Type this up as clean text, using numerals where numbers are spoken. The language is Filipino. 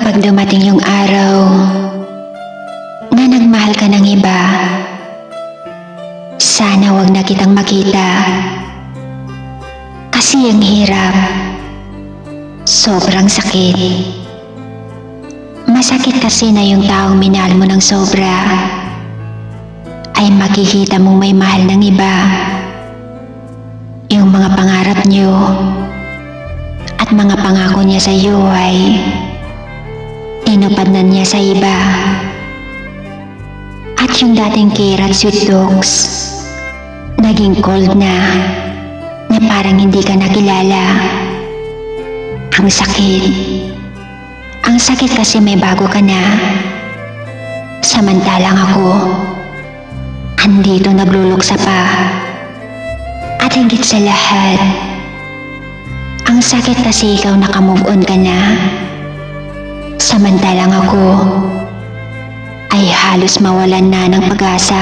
Kapag dumating yung araw na nagmahal ka ng iba, sana wag na kitang makita. Kasi ang hirap, sobrang sakit. Masakit kasi na yung taong minahal mo ng sobra ay makikita mong may mahal ng iba. Yung mga pangarap niyo at mga pangako niya sa iyo ay tinupad na niya sa iba. At yung dating care at sweet talks, naging cold na parang hindi ka nakilala. Ang sakit. Ang sakit kasi may bago ka na. Samantalang ako, andito nagluluksa pa. At higit sa lahat, ang sakit kasi ikaw nakamove on ka na. Samantalang ako ay halos mawalan na ng pag-asa.